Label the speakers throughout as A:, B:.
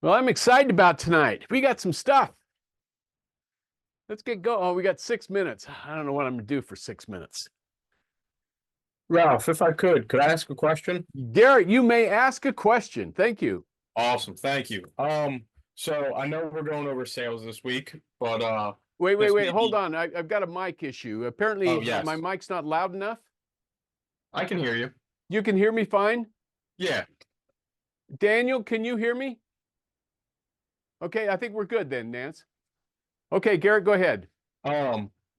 A: Well, I'm excited about tonight. We got some stuff. Let's get going. Oh, we got 6 minutes. I don't know what I'm gonna do for 6 minutes.
B: Ralph, if I could I ask a question?
A: Garrett, you may ask a question. Thank you.
B: Awesome, thank you. So I know we're going over sales this week, but
A: Wait, wait,
B: this
A: wait.
B: may
A: Hold
B: be.
A: on. I've got a mic issue.
B: Oh,
A: Apparently, my
B: yes,
A: mic's not loud enough.
B: I can hear you.
A: You can hear me fine.
B: Yeah.
A: Daniel, can you hear me? Okay, I think we're good then, Nance. Okay, Garrett, go ahead.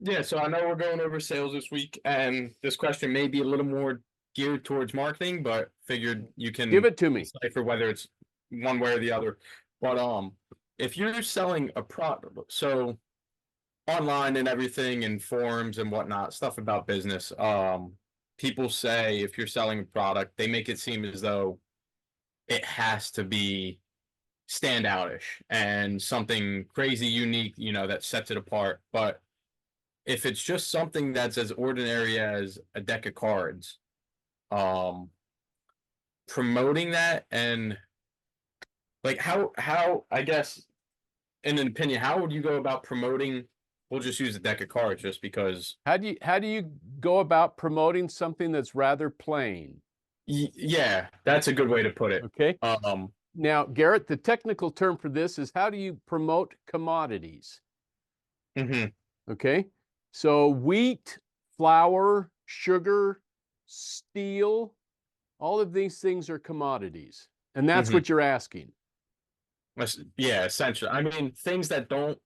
B: Yeah, so I know we're going over sales this week, and this question may be a little more geared towards marketing, but figured you
A: Give
B: can
A: it to me.
B: decipher whether it's one way or the other. But if you're selling a product, so online and everything and forums and whatnot, stuff about business. People say if you're selling a product, they make it seem as though it has to be standoutish and something crazy unique, that sets it apart. But if it's just something that's as ordinary as a deck of cards, um, promoting that and like how I guess in an opinion, how would you go about promoting? We'll just use a deck of cards just because.
A: How do you go about promoting something that's rather plain?
B: Yeah, that's a good way to put it.
A: Okay.
B: Um,
A: Now, Garrett, the technical term for this is how do you promote commodities?
B: mhm,
A: Okay. So wheat, flour, sugar, steel, all of these things are commodities. And that's
B: mhm.
A: what you're asking.
B: Yeah, essentially. I mean, things that don't,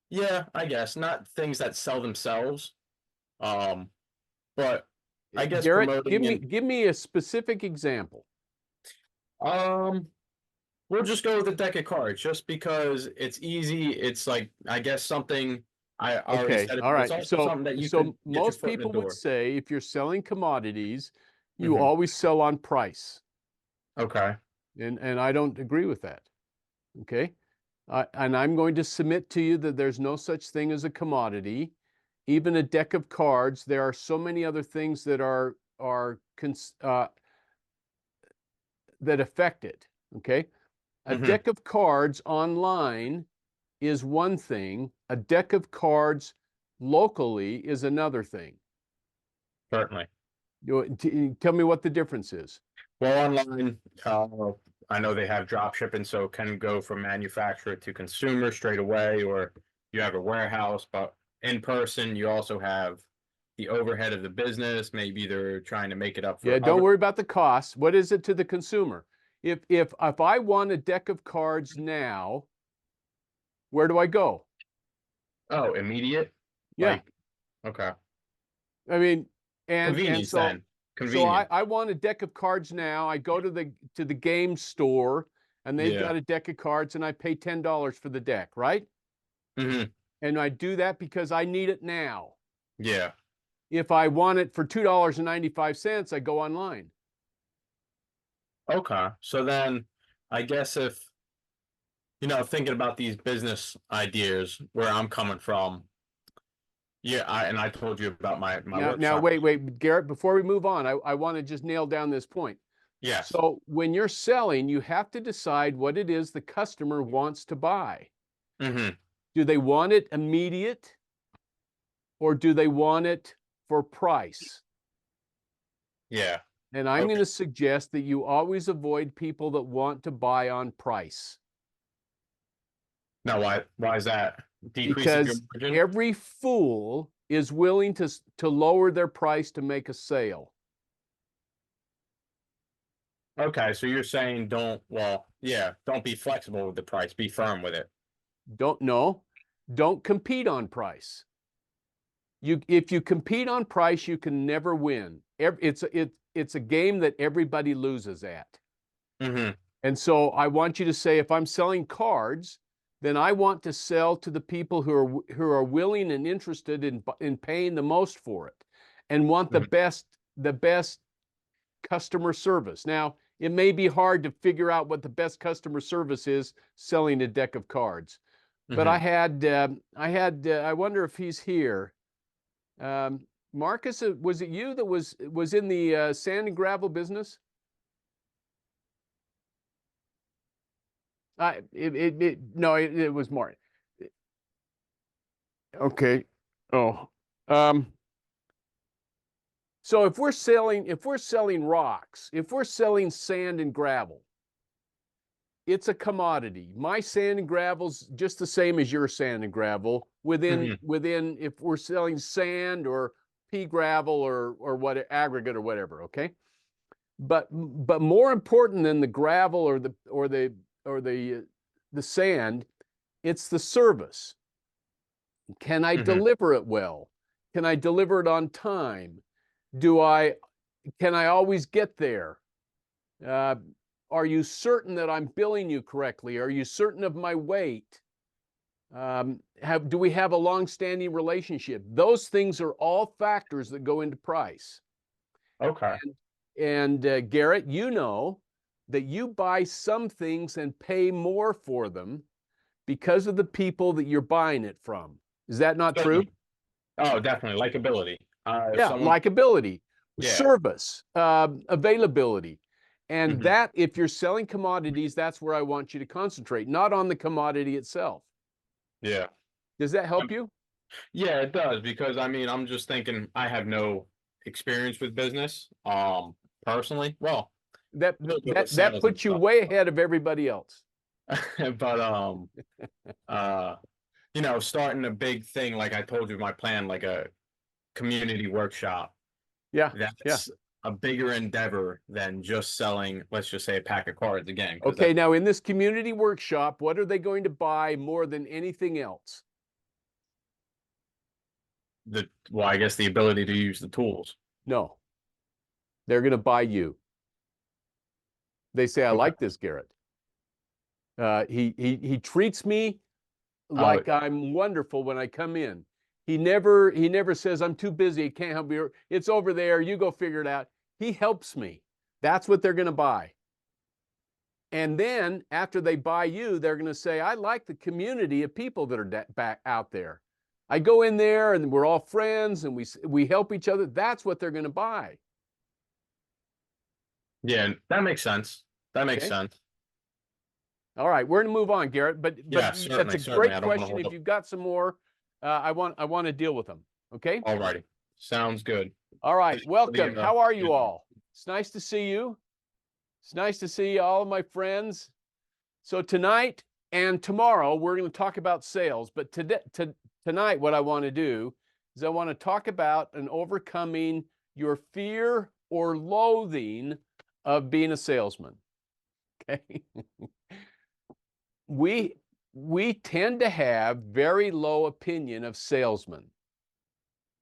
B: yeah, I guess, not things that sell themselves. Um, but I guess
A: Garrett, give
B: promoting
A: me
B: and
A: give me a specific example.
B: um, we'll just go with the deck of cards just because it's easy. It's like, I guess something I already
A: Okay.
B: said it,
A: All
B: but it's
A: right.
B: also
A: So
B: something that you could
A: so
B: get your
A: most
B: foot in the
A: people would
B: door.
A: say if you're selling commodities, you
B: Hmm.
A: always sell on price.
B: Okay.
A: And I don't agree with that. Okay. And I'm going to submit to you that there's no such thing as a commodity. Even a deck of cards, there are so many other things that that affect it. Okay. A
B: Hmm.
A: deck of cards online is one thing. A deck of cards locally is another thing.
B: Certainly.
A: Tell me what the difference is.
B: Well, online, I know they have drop shipping, so it can go from manufacturer to consumer straight away, or you have a warehouse, but in person, you also have the overhead of the business. Maybe they're trying to make it up
A: Yeah,
B: for
A: don't
B: other.
A: worry about the cost. What is it to the consumer? If I want a deck of cards now, where do I go?
B: Oh, immediate?
A: Yeah.
B: Like, okay.
A: I mean, and
B: Convenience
A: so
B: then.
A: so I,
B: Convenient.
A: I want a deck of cards now. I go to the game store and they've
B: Yeah.
A: got a deck of cards and I pay $10 for the deck, right?
B: Hmm.
A: And I do that because I need it now.
B: Yeah.
A: If I want it for $2.95, I go online.
B: Okay. So then I guess if, thinking about these business ideas where I'm coming from, yeah, I told you about my
A: Now,
B: workshop.
A: wait, Garrett, before we move on, I want to just nail down this point.
B: Yes.
A: So when you're selling, you have to decide what it is the customer wants to buy.
B: Hmm.
A: Do they want it immediate or do they want it for price?
B: Yeah.
A: And I'm going
B: Okay.
A: to suggest that you always avoid people that want to buy on price
B: Now, why is that? Decreasing your
A: because
B: margin?
A: every fool is willing to lower their price to make a sale.
B: Okay, so you're saying don't be flexible with the price, be firm with it.
A: Don't know. Don't compete on price. If you compete on price, you can never win. It's a game that everybody loses at.
B: Hmm.
A: And so I want you to say, if I'm selling cards, then I want to sell to the people who are willing and interested in paying the most for it, and want
B: Hmm.
A: the best customer service. Now, it may be hard to figure out what the best customer service is selling a deck of cards, but
B: Hmm.
A: I wonder if he's here. Um, Marcus, was it you that was in the sand and gravel business? No, it was more. Okay. Oh, um, so if we're selling rocks, if we're selling sand and gravel, it's a commodity. My sand and gravel's just the same as your sand and gravel within if we're selling sand or pea gravel or what aggregate or whatever, okay? But more important than the gravel or the sand, it's the service. Can I
B: Hmm.
A: deliver it well? Can I deliver it on time? Can I always get there? Uh, are you certain that I'm billing you correctly? Are you certain of my weight? Do we have a long-standing relationship? Those things are all factors that go into price.
B: Okay.
A: And Garrett, you know that you buy some things and pay more for them because of the people that you're buying it from. Is that not true?
B: Certainly. Oh, definitely. Likability. If
A: Yeah,
B: someone,
A: likability,
B: yeah.
A: service, availability. And
B: Hmm.
A: that, if you're selling commodities, that's where I want you to concentrate, not on the commodity itself.
B: Yeah.
A: Does that help
B: Um,
A: you?
B: yeah, it does because I mean, I'm just thinking I have no experience with business, personally. Well,
A: That
B: a little bit with
A: that
B: sales and
A: puts you
B: stuff,
A: way ahead of everybody else.
B: but uh, starting a big thing like I told you my plan, like a community workshop,
A: Yeah, yeah.
B: that's a bigger endeavor than just selling, let's just say, a pack of cards again, because
A: Okay,
B: that's
A: now in this community workshop, what are they going to buy more than anything else?
B: well, I guess the ability to use the tools.
A: No, they're going to buy you. They say, I
B: Okay.
A: like this Garrett. He treats me
B: Uh,
A: like I'm wonderful when I come in. He never says I'm too busy, I can't help you. It's over there, you go figure it out. He helps me. That's what they're going to buy. And then after they buy you, they're going to say, I like the community of people that are back out there. I go in there and we're all friends and we help each other. That's what they're going to buy.
B: yeah, that makes sense. That makes
A: Okay.
B: sense.
A: All right, we're going to move on, Garrett. But
B: Yeah,
A: that's a
B: certainly, certainly.
A: great
B: I don't want to
A: question.
B: hold
A: If
B: up.
A: you've got some more, I want to deal with them. Okay.
B: Alrighty. Sounds good.
A: All right.
B: Thanks for
A: Welcome. How are you
B: the-
A: all? It's nice to see you. It's nice to see all of my friends. So tonight and tomorrow we're going to talk about sales. But tonight, what I want to do is I want to talk about an overcoming your fear or loathing of being a salesman. Okay. We tend to have very low opinion of salesmen.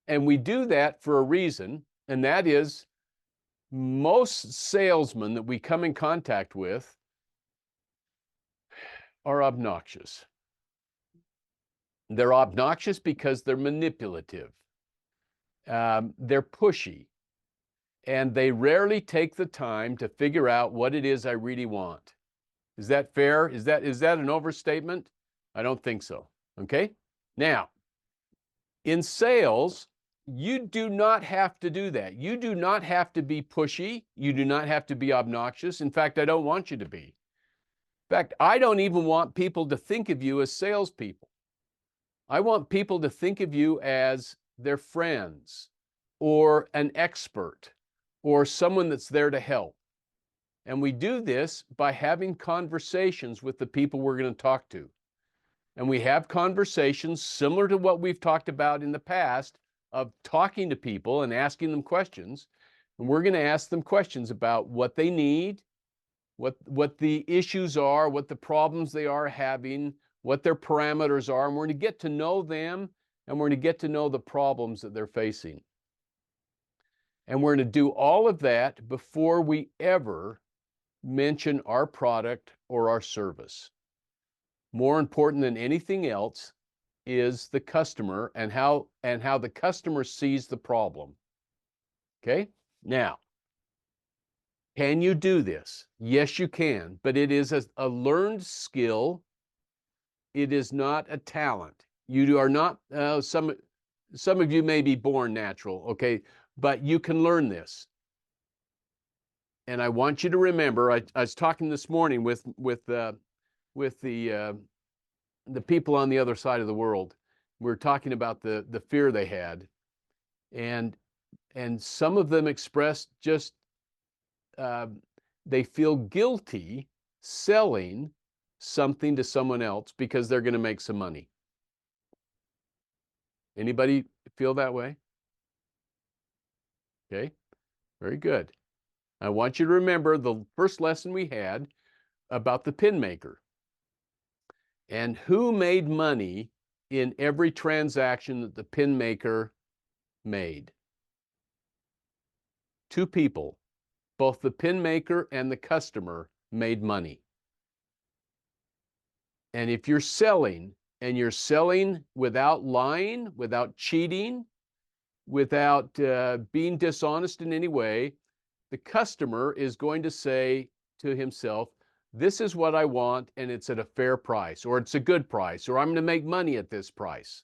A: And we do that for a reason, and that is most salesmen that we come in contact with are obnoxious. They're obnoxious because they're manipulative. They're pushy, and they rarely take the time to figure out what it is I really want. Is that fair? Is that an overstatement? I don't think so. Okay. Now, in sales, you do not have to do that. You do not have to be pushy. You do not have to be obnoxious. In fact, I don't want you to be. In fact, I don't even want people to think of you as salespeople. I want people to think of you as their friends or an expert or someone that's there to help. And we do this by having conversations with the people we're going to talk to. And we have conversations similar to what we've talked about in the past of talking to people and asking them questions. And we're going to ask them questions about what they need, what the issues are, what the problems they are having, what their parameters are. And we're going to get to know them and we're going to get to know the problems that they're facing. And we're going to do all of that before we ever mention our product or our service. More important than anything else is the customer and how the customer sees the problem. Okay? Now, can you do this? Yes, you can, but it is a learned skill. It is not a talent. You are not some of you may be born natural, okay, but you can learn this. And I want you to remember, I was talking this morning with with the people on the other side of the world. We were talking about the fear they had, and some of them expressed just they feel guilty selling something to someone else because they're going to make some money. Anybody feel that way? Okay, very good. I want you to remember the first lesson we had about the pin maker. And who made money in every transaction that the pin maker made? Two people, both the pin maker and the customer made money. And if you're selling, and you're selling without lying, without cheating, without being dishonest in any way, the customer is going to say to himself, this is what I want, and it's at a fair price, or it's a good price, or I'm going to make money at this price.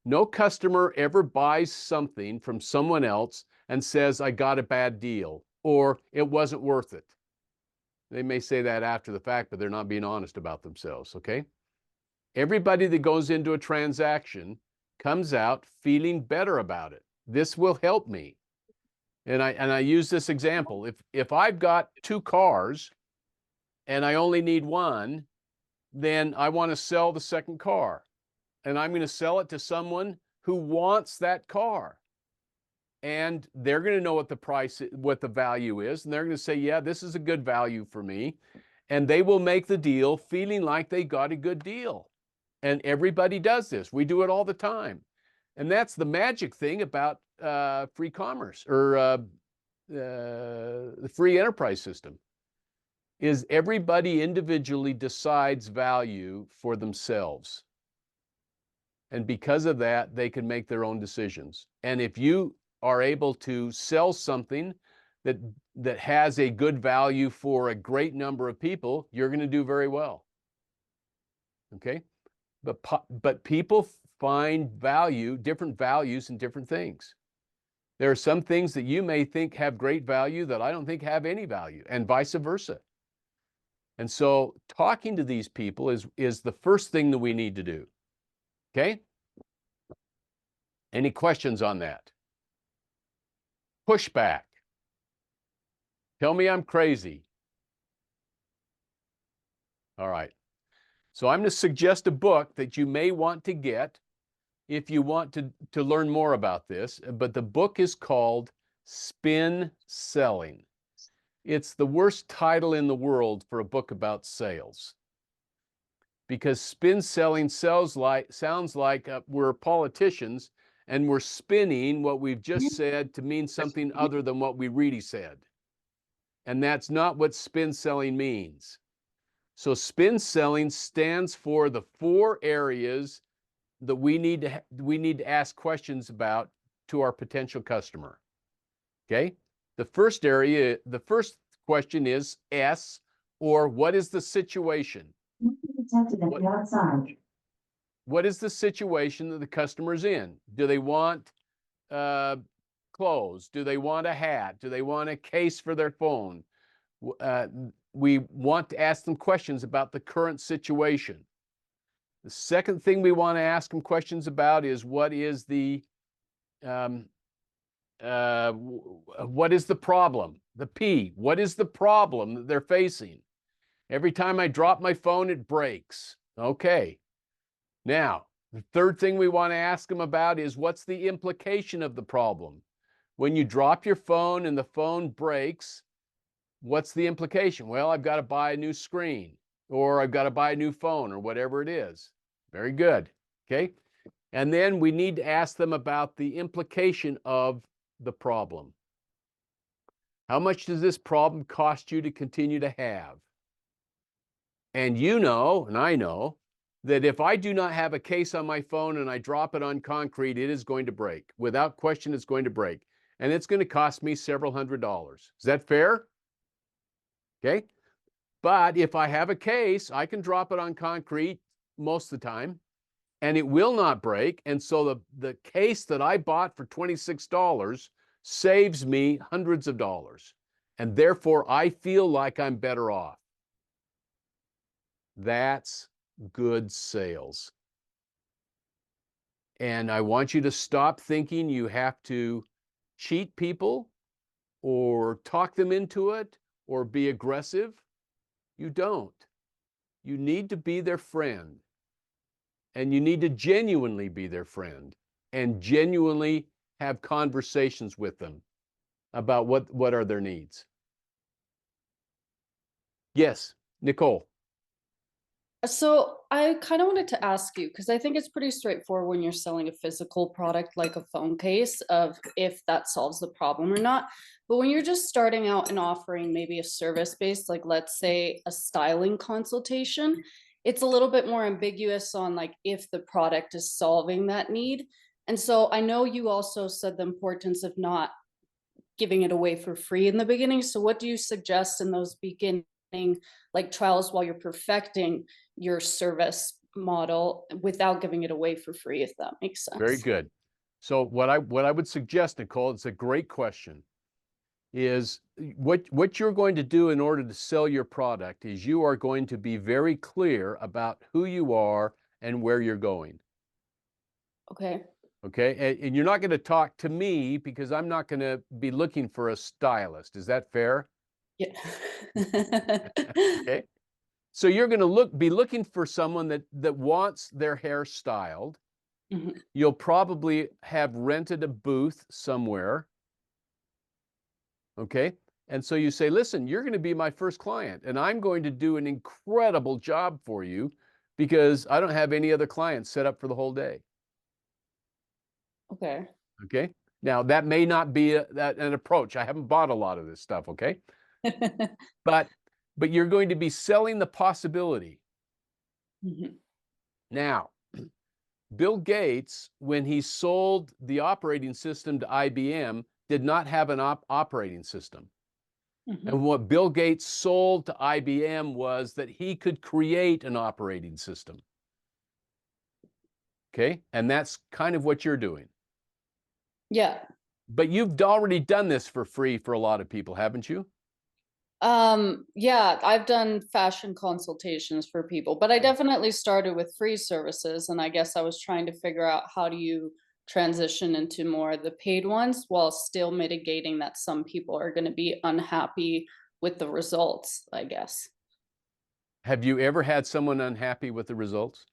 A: No customer ever buys something from someone else and says, I got a bad deal, or it wasn't worth it. They may say that after the fact, but they're not being honest about themselves, okay? Everybody that goes into a transaction comes out feeling better about it. This will help me. And I use this example. If I've got two cars and I only need one, then I want to sell the second car. And I'm going to sell it to someone who wants that car. And they're going to know what the price, what the value is. And they're going to say, yeah, this is a good value for me. And they will make the deal feeling like they got a good deal. And everybody does this. We do it all the time. And that's the magic thing about free commerce, or the free enterprise system, is everybody individually decides value for themselves. And because of that, they can make their own decisions. And if you are able to sell something that has a good value for a great number of people, you're going to do very well. Okay? But people find value, different values in different things. There are some things that you may think have great value that I don't think have any value, and vice versa. And so talking to these people is the first thing that we need to do. Okay? Any questions on that? Pushback. Tell me I'm crazy. All right. So I'm going to suggest a book that you may want to get if you want to learn more about this. But the book is called Spin Selling. It's the worst title in the world for a book about sales, because spin selling sounds like we're politicians and we're spinning what we've just said to mean something other than what we really said. And that's not what spin selling means. So spin selling stands for the 4 areas that we need to ask questions about to our potential customer. Okay? The first question is S, or what is the situation? What is the situation that the customer's in? Do they want clothes? Do they want a hat? Do they want a case for their phone? We want to ask them questions about the current situation. The second thing we want to ask them questions about is what is the problem? The P, what is the problem that they're facing? Every time I drop my phone, it breaks. Okay. Now, the third thing we want to ask them about is what's the implication of the problem? When you drop your phone and the phone breaks, what's the implication? Well, I've got to buy a new screen, or I've got to buy a new phone, or whatever it is. Very good. Okay. And then we need to ask them about the implication of the problem. How much does this problem cost you to continue to have? And you know, and I know, that if I do not have a case on my phone and I drop it on concrete, it is going to break. Without question, it's going to break. And it's going to cost me several $100s. Is that fair? Okay. But if I have a case, I can drop it on concrete most of the time, and it will not break. And so the case that I bought for $26 saves me hundreds of dollars. And therefore, I feel like I'm better off. That's good sales. And I want you to stop thinking you have to cheat people or talk them into it or be aggressive. You don't. You need to be their friend. And you need to genuinely be their friend and genuinely have conversations with them about what are their needs. Yes, Nicole.
C: So I kind of wanted to ask you, because I think it's pretty straightforward when you're selling a physical product like a phone case of if that solves the problem or not. But when you're just starting out and offering maybe a service based, like let's say a styling consultation, it's a little bit more ambiguous on like if the product is solving that need. And so I know you also said the importance of not giving it away for free in the beginning. So what do you suggest in those beginning like trials while you're perfecting your service model without giving it away for free, if that makes sense?
A: Very good. So what I would suggest, Nicole, it's a great question, is what you're going to do in order to sell your product is you are going to be very clear about who you are and where you're going.
C: Okay.
A: Okay. And you're not going to talk to me because I'm not going to be looking for a stylist. Is that fair?
C: Yeah.
A: Okay. So you're going to be looking for someone that wants their hair styled.
C: Mhm.
A: You'll probably have rented a booth somewhere. Okay. And so you say, listen, you're going to be my first client and I'm going to do an incredible job for you because I don't have any other clients set up for the whole day.
C: Okay.
A: Okay. Now that may not be an approach. I haven't bought a lot of this stuff. Okay. But you're going to be selling the possibility.
C: Mhm.
A: Now, Bill Gates, when he sold the operating system to IBM, did not have an operating system.
C: Mhm.
A: And what Bill Gates sold to IBM was that he could create an operating system. Okay. And that's kind of what you're doing.
C: Yeah.
A: But you've already done this for free for a lot of people, haven't you?
C: Yeah, I've done fashion consultations for people, but I definitely started with free services, and I guess I was trying to figure out how do you transition into more of the paid ones while still mitigating that some people are going to be unhappy with the results, I guess.
A: Have you ever had someone unhappy with the results?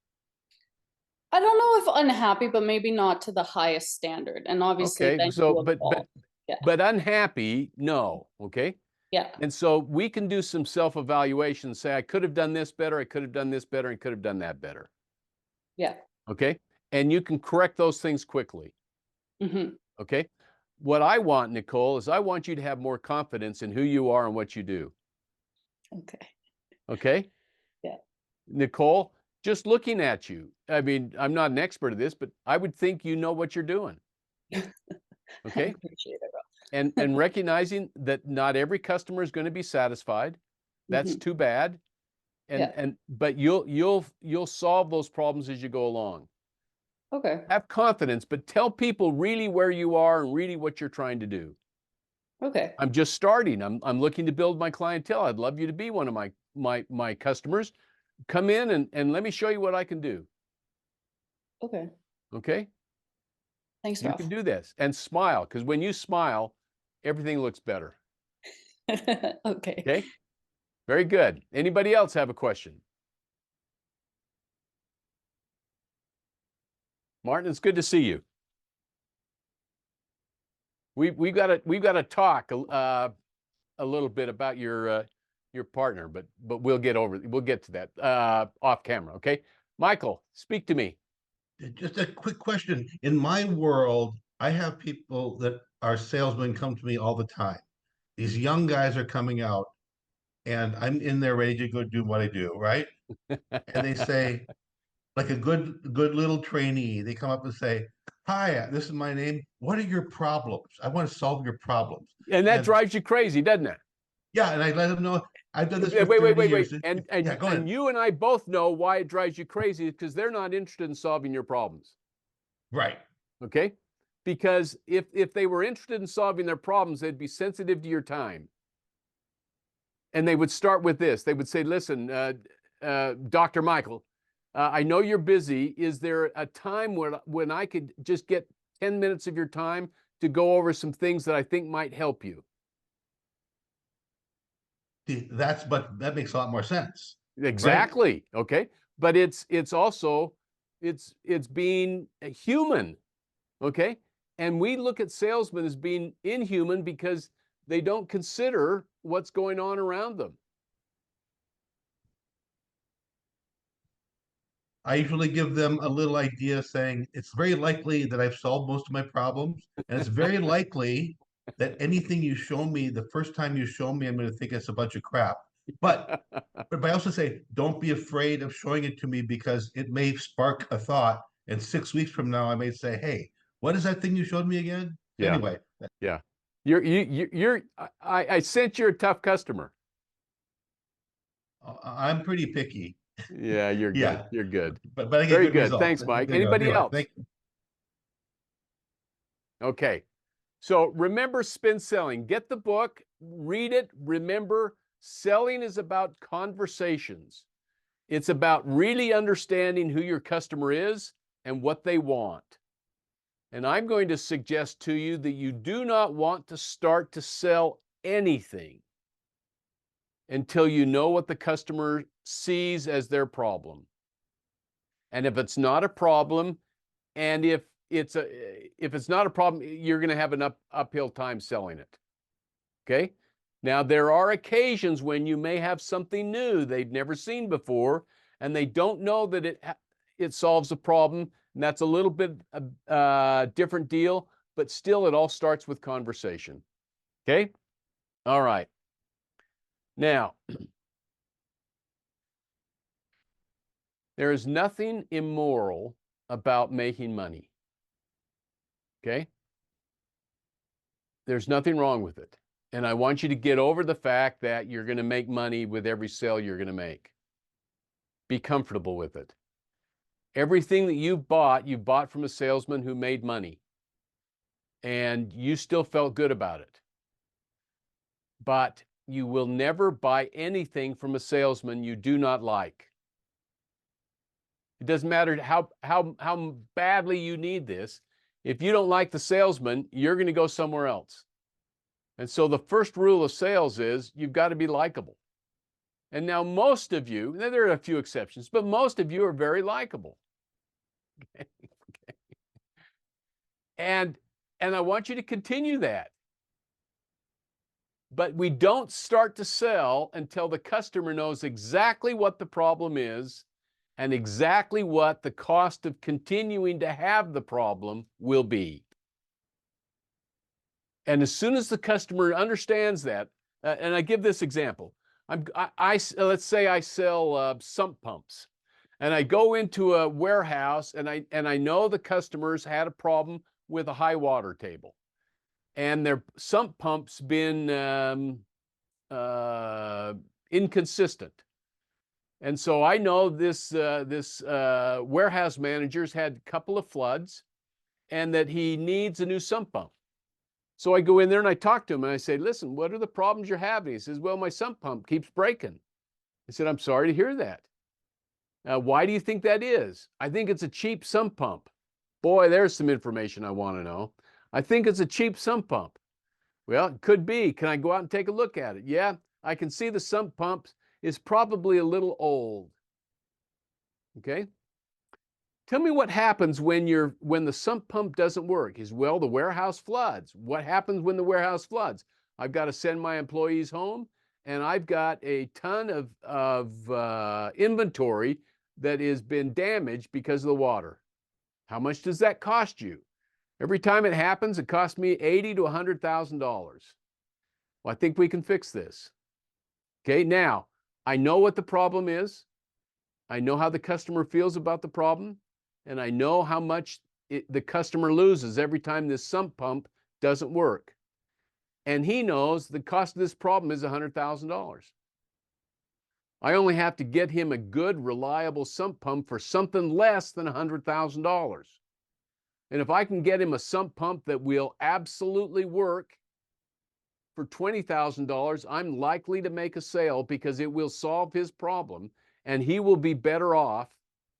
C: I don't know if unhappy, but maybe not to the highest standard. And obviously
A: Okay.
C: then
A: So,
C: you evolve. Yeah.
A: but unhappy, no. Okay.
C: Yeah.
A: And so we can do some self-evaluation, say, I could have done this better, I could have done this better, and could have done that better.
C: Yeah.
A: Okay. And you can correct those things quickly.
C: Hmm.
A: Okay. What I want, Nicole, is I want you to have more confidence in who you are and what you do.
C: Okay.
A: Okay.
C: Yeah.
A: Nicole, just looking at you, I mean, I'm not an expert at this, but I would think you know what you're doing. Okay.
C: I appreciate it.
A: And recognizing that not every customer is going to be satisfied. That's
C: Mhm.
A: too bad.
C: Yeah.
A: But you'll solve those problems as you go along.
C: Okay.
A: Have confidence, but tell people really where you are and really what you're trying to do.
C: Okay.
A: I'm just starting. I'm looking to build my clientele. I'd love you to be one of my customers. Come in and let me show you what I can do.
C: Okay.
A: Okay?
C: Thanks,
A: You
C: Ralph.
A: can do this and smile, because when you smile, everything looks better.
C: Okay.
A: Okay? Very good. Anybody else have a question? Martin, it's good to see you. We've got to talk a little bit about your partner, but we'll get to that off camera. Okay, Michael, speak to me.
D: Just a quick question. In my world, I have people that are salesmen come to me all the time. These young guys are coming out, and I'm in there ready to go do what I do, right? And they say, like a good little trainee, they come up and say, "Hi, this is my name. What are your problems? I want to solve your problems."
A: And that
D: And
A: drives you crazy, doesn't it?
D: yeah, and I let them know I've done this
A: Wait,
D: for
A: wait,
D: 30
A: wait.
D: years.
A: And
D: Yeah, go ahead.
A: you and I both know why it drives you crazy, because they're not interested in solving your problems.
D: Right.
A: Okay? Because if they were interested in solving their problems, they'd be sensitive to your time. And they would start with this. They would say, listen, Dr. Michael, I know you're busy. Is there a time when I could just get 10 minutes of your time to go over some things that I think might help you?
D: But that makes a lot more sense.
A: Exactly. Okay. But it's also, it's being a human. Okay. And we look at salesmen as being inhuman because they don't consider what's going on around them.
D: I usually give them a little idea saying it's very likely that I've solved most of my problems. And it's very likely that anything you show me, the first time you show me, I'm going to think it's a bunch of crap. But I also say, don't be afraid of showing it to me because it may spark a thought. And 6 weeks from now, I may say, hey, what is that thing you showed me again?
A: Yeah.
D: Anyway,
A: Yeah. I sense you're a tough customer.
D: I'm pretty picky.
A: Yeah, you're good.
D: Yeah.
A: You're good.
D: But I get
A: Very
D: good
A: good.
D: results.
A: Thanks, Mike.
D: There you go.
A: Anybody
D: Anyway,
A: else? Okay. So remember spin selling. Get the book, read it. Remember, selling is about conversations. It's about really understanding who your customer is and what they want. And I'm going to suggest to you that you do not want to start to sell anything until you know what the customer sees as their problem. And if it's not a problem, and if it's not a problem, you're going to have an uphill time selling it. Okay? Now, there are occasions when you may have something new they've never seen before, and they don't know that it solves a problem, and that's a little bit different deal, but still it all starts with conversation. Okay? All right. Now, there is nothing immoral about making money. Okay? There's nothing wrong with it. And I want you to get over the fact that you're going to make money with every sale you're going to make. Be comfortable with it. Everything that you've bought from a salesman who made money. And you still felt good about it. But you will never buy anything from a salesman you do not like. It doesn't matter how badly you need this. If you don't like the salesman, you're going to go somewhere else. And so the first rule of sales is you've got to be likable. And now most of you, there are a few exceptions, but most of you are very likable. Okay. And I want you to continue that. But we don't start to sell until the customer knows exactly what the problem is and exactly what the cost of continuing to have the problem will be. And as soon as the customer understands that, and I give this example, let's say I sell sump pumps, and I go into a warehouse, and I know the customers had a problem with a high water table, and their sump pump's been inconsistent. And so I know this warehouse manager's had a couple of floods, and that he needs a new sump pump. So I go in there and I talk to him and I say, listen, what are the problems you're having? He says, well, my sump pump keeps breaking. I said, I'm sorry to hear that. Why do you think that is? I think it's a cheap sump pump. Boy, there's some information I want to know. I think it's a cheap sump pump. Well, it could be. Can I go out and take a look at it? Yeah, I can see the sump pump is probably a little old. Okay? Tell me what happens when the sump pump doesn't work. Well, the warehouse floods. What happens when the warehouse floods? I've got to send my employees home, and I've got a ton of inventory that has been damaged because of the water. How much does that cost you? Every time it happens, it costs me $80,000 to $100,000. Well, I think we can fix this. Okay, now, I know what the problem is. I know how the customer feels about the problem. And I know how much the customer loses every time this sump pump doesn't work. And he knows the cost of this problem is $100,000. I only have to get him a good, reliable sump pump for something less than $100,000. And if I can get him a sump pump that will absolutely work for $20,000, I'm likely to make a sale because it will solve his problem. and he will be better off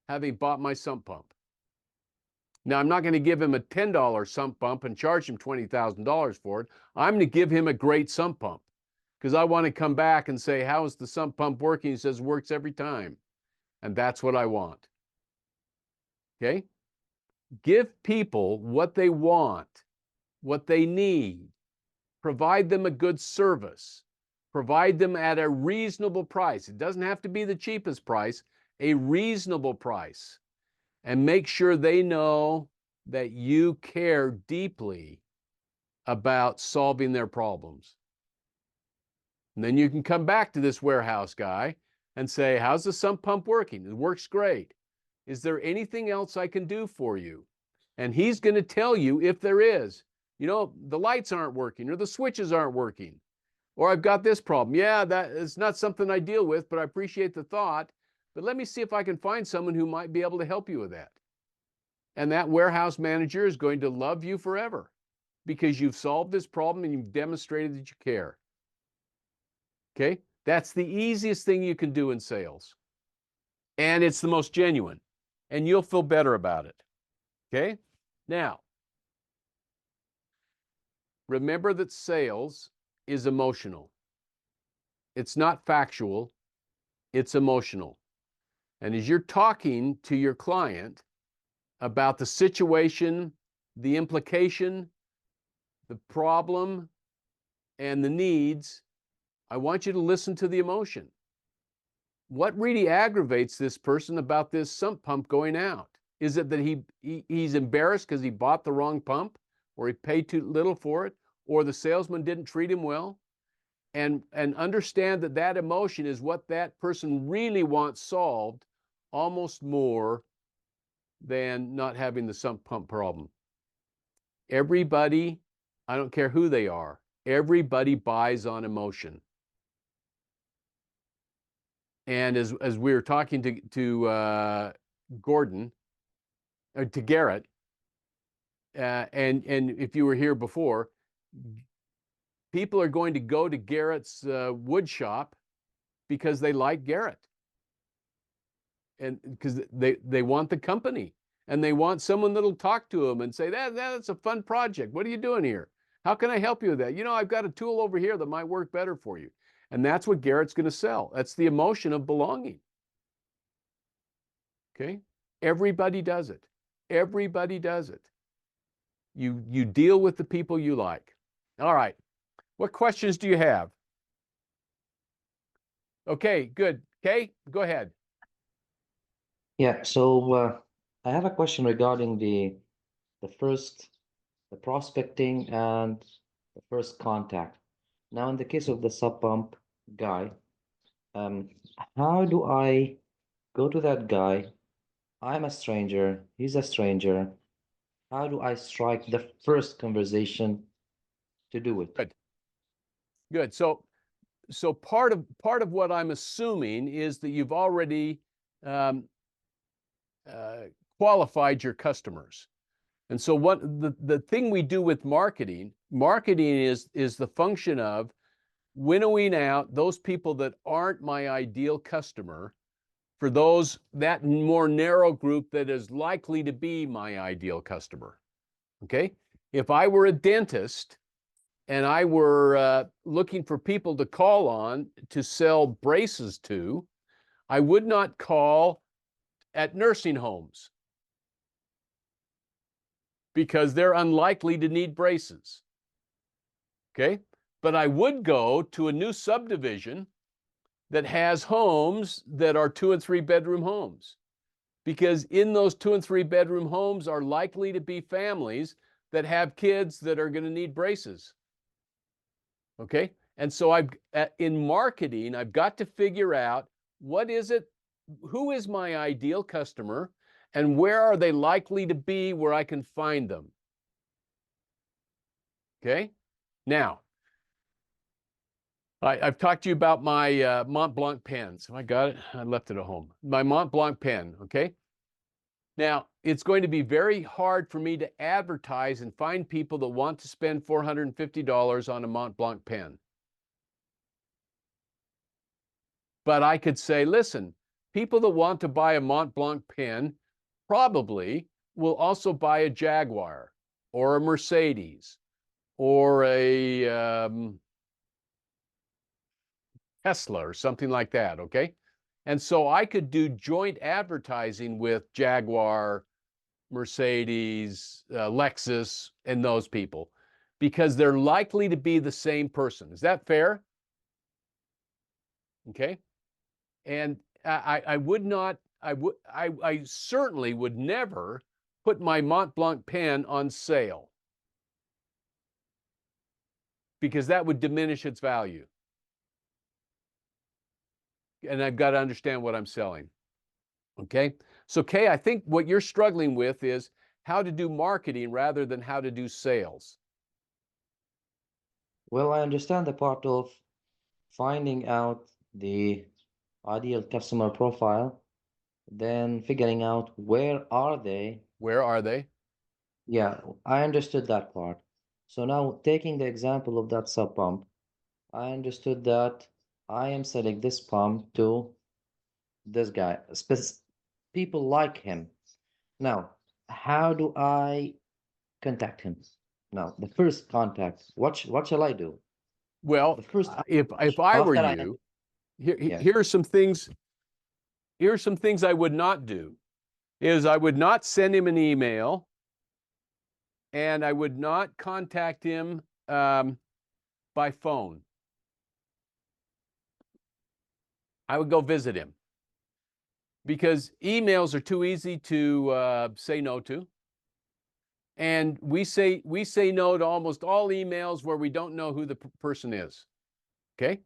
A: having bought my sump pump. Now, I'm not going to give him a $10 sump pump and charge him $20,000 for it. I'm going to give him a great sump pump because I want to come back and say, how is the sump pump working? He says, works every time. And that's what I want. Okay? Give people what they want, what they need. Provide them a good service. Provide them at a reasonable price. It doesn't have to be the cheapest price, a reasonable price. And make sure they know that you care deeply about solving their problems. And then you can come back to this warehouse guy and say, how's the sump pump working? It works great. Is there anything else I can do for you? And he's going to tell you if there is. You know, the lights aren't working or the switches aren't working. Or I've got this problem. Yeah, that is not something I deal with, but I appreciate the thought. But let me see if I can find someone who might be able to help you with that. And that warehouse manager is going to love you forever because you've solved this problem and you've demonstrated that you care. Okay? That's the easiest thing you can do in sales. And it's the most genuine. And you'll feel better about it. Okay? Now, remember that sales is emotional. It's not factual, it's emotional. And as you're talking to your client about the situation, the implication, the problem, and the needs, I want you to listen to the emotion. What really aggravates this person about this sump pump going out? Is it that he's embarrassed because he bought the wrong pump, or he paid too little for it, or the salesman didn't treat him well? And understand that that emotion is what that person really wants solved, almost more than not having the sump pump problem. Everybody, I don't care who they are, everybody buys on emotion. And as we were talking to Gordon, or to Garrett, and if you were here before, people are going to go to Garrett's wood shop because they like Garrett. And because they want the company and they want someone that'll talk to them and say, that's a fun project. What are you doing here? How can I help you with that? You know, I've got a tool over here that might work better for you. And that's what Garrett's going to sell. That's the emotion of belonging. Okay? Everybody does it. Everybody does it. You deal with the people you like. All right. What questions do you have? Okay, good. Kay, go ahead.
E: Yeah, so I have a question regarding the prospecting and the first contact. Now, in the case of the sub pump guy, how do I go to that guy? I'm a stranger, he's a stranger. How do I strike the first conversation to do it?
A: Good. Good. So part of what I'm assuming is that you've already qualified your customers. And so what the thing we do with marketing is the function of winnowing out those people that aren't my ideal customer for that more narrow group that is likely to be my ideal customer. Okay? If I were a dentist and I were looking for people to call on to sell braces to, I would not call at nursing homes because they're unlikely to need braces. Okay? But I would go to a new subdivision that has homes that are 2 and 3 bedroom homes, because in those 2 and 3 bedroom homes are likely to be families that have kids that are going to need braces. Okay? And so in marketing, I've got to figure out who is my ideal customer and where are they likely to be where I can find them. Okay? Now, I've talked to you about my Mont Blanc pens. I got it. I left it at home. My Mont Blanc pen, okay? Now, it's going to be very hard for me to advertise and find people that want to spend $450 on a Mont Blanc pen. But I could say, listen, People that want to buy a Mont Blanc pen probably will also buy a Jaguar or a Mercedes or a Tesla or something like that, okay? And so I could do joint advertising with Jaguar, Mercedes, Lexus, and those people because they're likely to be the same person. Is that fair? Okay. And I would not, I certainly would never put my Mont Blanc pen on sale because that would diminish its value. And I've got to understand what I'm selling. Okay. So Kay, I think what you're struggling with is how to do marketing rather than how to do sales.
E: Well, I understand the part of finding out the ideal customer profile, then figuring out where are they.
A: Where are they?
E: Yeah, I understood that part. So now taking the example of that sub pump, I understood that I am selling this pump to this guy. People like him. Now, how do I contact him? Now, the first contact, what shall I do?
A: Well,
E: The first
A: if I were
E: after I
A: you,
E: Yeah.
A: here are some things. Here are some things I would not do. Is I would not send him an email, and I would not contact him by phone. I would go visit him because emails are too easy to say no to. And we say no to almost all emails where we don't know who the person is. Okay.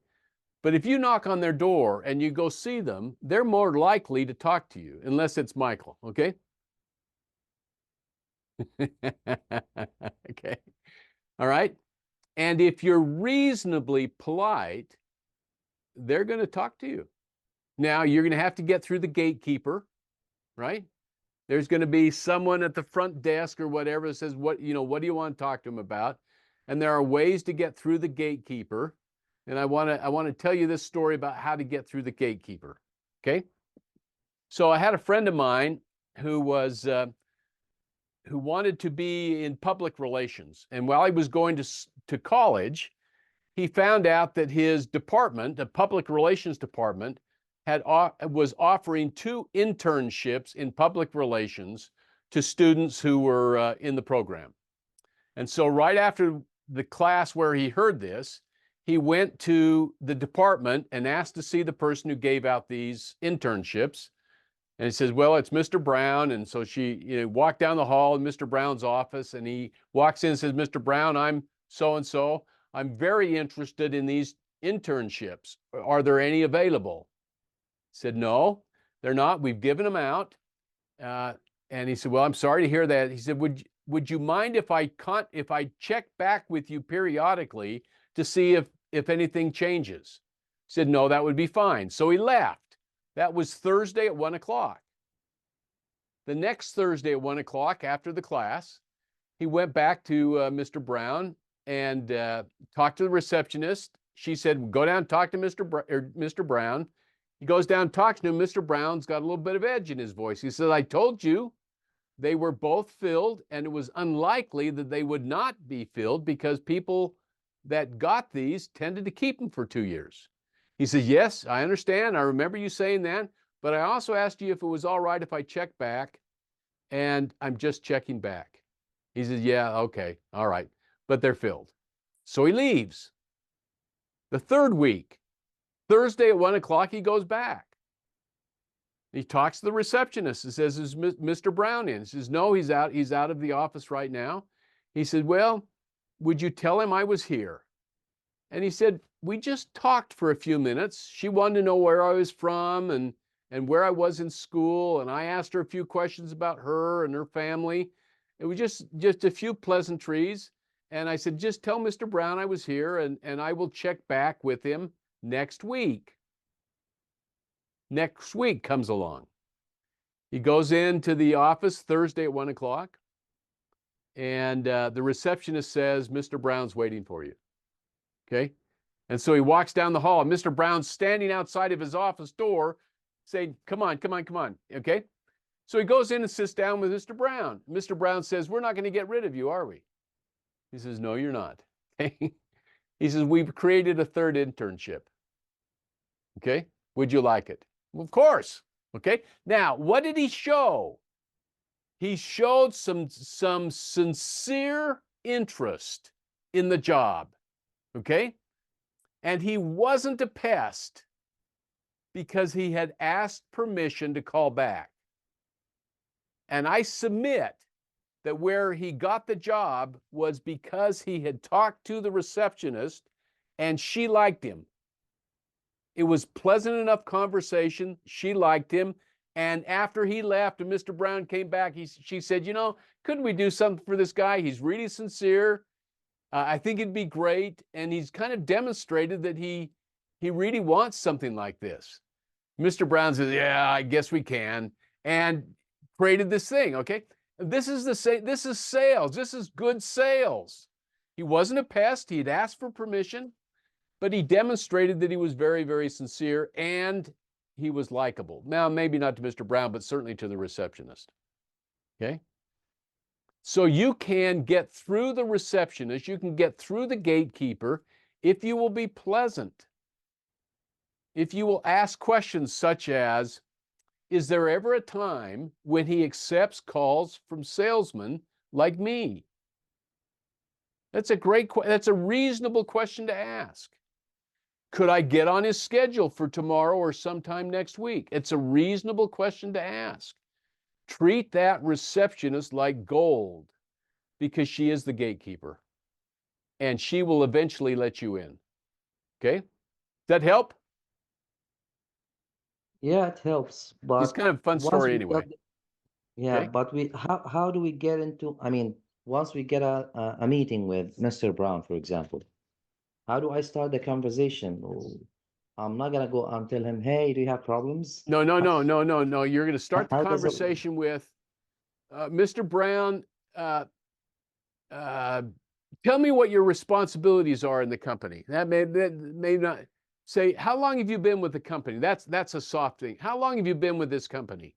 A: But if you knock on their door and you go see them, they're more likely to talk to you, unless it's Michael. Okay. Okay. All right. And if you're reasonably polite, they're going to talk to you. Now, you're going to have to get through the gatekeeper, right? There's going to be someone at the front desk or whatever that says, what do you want to talk to them about? And there are ways to get through the gatekeeper. And I want to tell you this story about how to get through the gatekeeper. Okay. So I had a friend of mine who wanted to be in public relations. And while he was going to college, he found out that his department, the public relations department, was offering 2 internships in public relations to students who were in the program. And so right after the class where he heard this, he went to the department and asked to see the person who gave out these internships. And he says, well, it's Mr. Brown. And so she walked down the hall in Mr. Brown's office, and he walks in and says, Mr. Brown, I'm so-and-so. I'm very interested in these internships. Are there any available? He said, no, they're not. We've given them out. And he said, well, I'm sorry to hear that. He said, would you mind if I check back with you periodically to see if anything changes? He said, no, that would be fine. So he left. That was Thursday at 1 o'clock. The next Thursday at 1 o'clock after the class, he went back to Mr. Brown and talked to the receptionist. She said, go down and talk to Mr. Brown. He goes down and talks to him. Mr. Brown's got a little bit of edge in his voice. He said, I told you they were both filled, and it was unlikely that they would not be filled because people that got these tended to keep them for 2 years. He says, yes, I understand. I remember you saying that, but I also asked you if it was all right if I check back, and I'm just checking back. He says, yeah, okay, all right, but they're filled. So he leaves. The third week, Thursday at 1 o'clock, he goes back. He talks to the receptionist and says, is Mr. Brown in? He says, no, he's out of the office right now. He said, well, would you tell him I was here? And he said, we just talked for a few minutes. She wanted to know where I was from and where I was in school. And I asked her a few questions about her and her family. It was just a few pleasantries. And I said, just tell Mr. Brown I was here, and I will check back with him next week. Next week comes along. He goes into the office Thursday at 1 o'clock. And the receptionist says, Mr. Brown's waiting for you. Okay. And so he walks down the hall, and Mr. Brown's standing outside of his office door, saying, come on, come on, come on. Okay. So he goes in and sits down with Mr. Brown. Mr. Brown says, we're not going to get rid of you, are we? He says, no, you're not. He says, we've created a third internship. Okay. Would you like it? Well, of course. Okay. Now, what did he show? He showed some sincere interest in the job. Okay. And he wasn't a pest because he had asked permission to call back. And I submit that where he got the job was because he had talked to the receptionist and she liked him. It was pleasant enough conversation. She liked him. And after he left and Mr. Brown came back, she said, you know, couldn't we do something for this guy? He's really sincere. I think it'd be great. And he's kind of demonstrated that he really wants something like this. Mr. Brown says, yeah, I guess we can. And created this thing, okay? This is this is sales. This is good sales. He wasn't a pest. He'd asked for permission, but he demonstrated that he was very, very sincere and he was likable. Now, maybe not to Mr. Brown, but certainly to the receptionist, okay? So you can get through the receptionist, you can get through the gatekeeper if you will be pleasant. If you will ask questions such as, is there ever a time when he accepts calls from salesmen like me? That's a reasonable question to ask. Could I get on his schedule for tomorrow or sometime next week? It's a reasonable question to ask. Treat that receptionist like gold because she is the gatekeeper and she will eventually let you in. Okay? Does that help?
E: Yeah, it helps.
A: It's
E: But
A: kind of a fun
E: once
A: story
E: we
A: anyway.
E: got yeah,
A: Okay?
E: but how do we get into, I mean, once we get a meeting with Mr. Brown, for example, how do I start the conversation? Oh, I'm not gonna go and tell him, hey, do you have problems?
A: No. You're going to start the
E: How does it?
A: conversation with, Mr. Brown, tell me what your responsibilities are in the company. That may not say, how long have you been with the company? That's a soft thing. How long have you been with this company?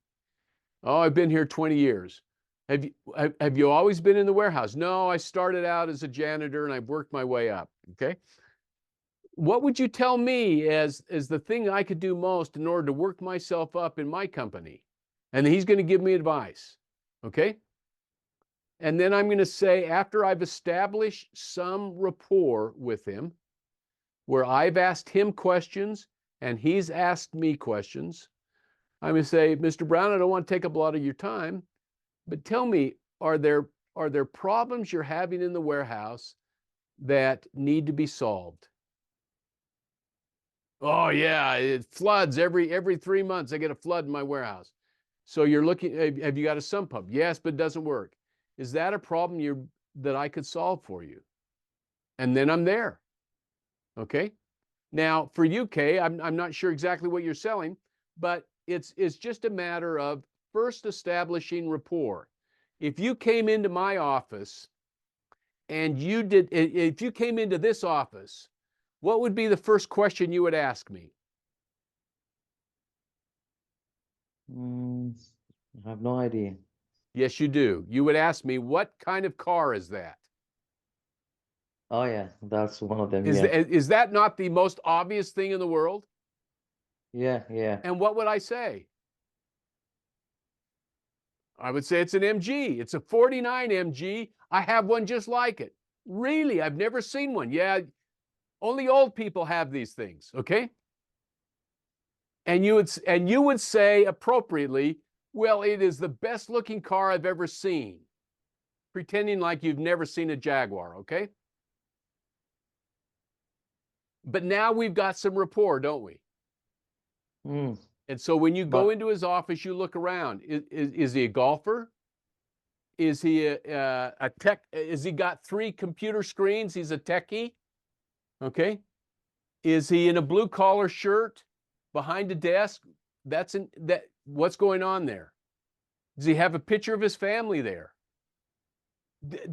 A: Oh, I've been here 20 years. Have you always been in the warehouse? No, I started out as a janitor and I've worked my way up. Okay. What would you tell me as the thing I could do most in order to work myself up in my company? And he's going to give me advice. Okay. And then I'm going to say, after I've established some rapport with him, where I've asked him questions and he's asked me questions, I'm going to say, Mr. Brown, I don't want to take up a lot of your time, but tell me, are there problems you're having in the warehouse that need to be solved? Oh yeah, it floods every 3 months. I get a flood in my warehouse. So you're looking, have you got a sump pump? Yes, but it doesn't work. Is that a problem that I could solve for you? And then I'm there. Okay. Now for UK, I'm not sure exactly what you're selling, but it's just a matter of first establishing rapport. If you came into my office and if you came into this office, what would be the first question you would ask me?
E: I have no idea.
A: Yes, you do. You would ask me, what kind of car is that?
E: Oh yeah, that's one of them.
A: Is,
E: Yeah.
A: is that not the most obvious thing in the world?
E: Yeah, yeah.
A: And what would I say? I would say it's an MG. It's a 49 MG. I have one just like it. Really? I've never seen one. Yeah, only old people have these things, okay? And you would say appropriately, well, it is the best looking car I've ever seen. Pretending like you've never seen a Jaguar, okay? But now we've got some rapport, don't we?
E: Mm.
A: And so when you go
E: But
A: into his office, you look around. Is he a golfer? Is he a tech? Is he got 3 computer screens? He's a techie. Okay. Is he in a blue collar shirt behind a desk? What's going on there? Does he have a picture of his family there?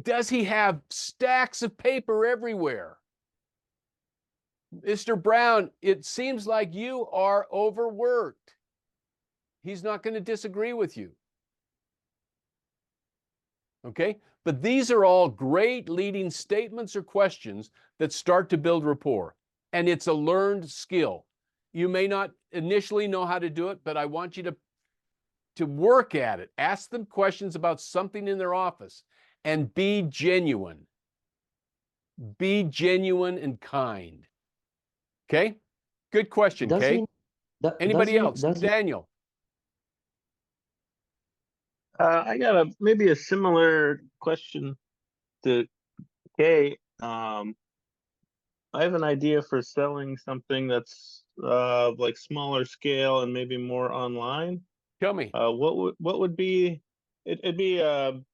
A: Does he have stacks of paper everywhere? Mr. Brown, it seems like you are overworked. he's not going to disagree with you. Okay? But these are all great leading statements or questions that start to build rapport. And it's a learned skill. You may not initially know how to do it, but I want you to work at it. Ask them questions about something in their office and be genuine. Be genuine and kind. Okay? Good question,
E: Does
A: Kate.
E: he, do-
A: Anybody
E: does he,
A: else?
E: does he,
A: Daniel.
F: I got maybe a similar question to Kay. I have an idea for selling something that's like smaller scale and maybe more online.
A: Tell me.
F: What would be it'd be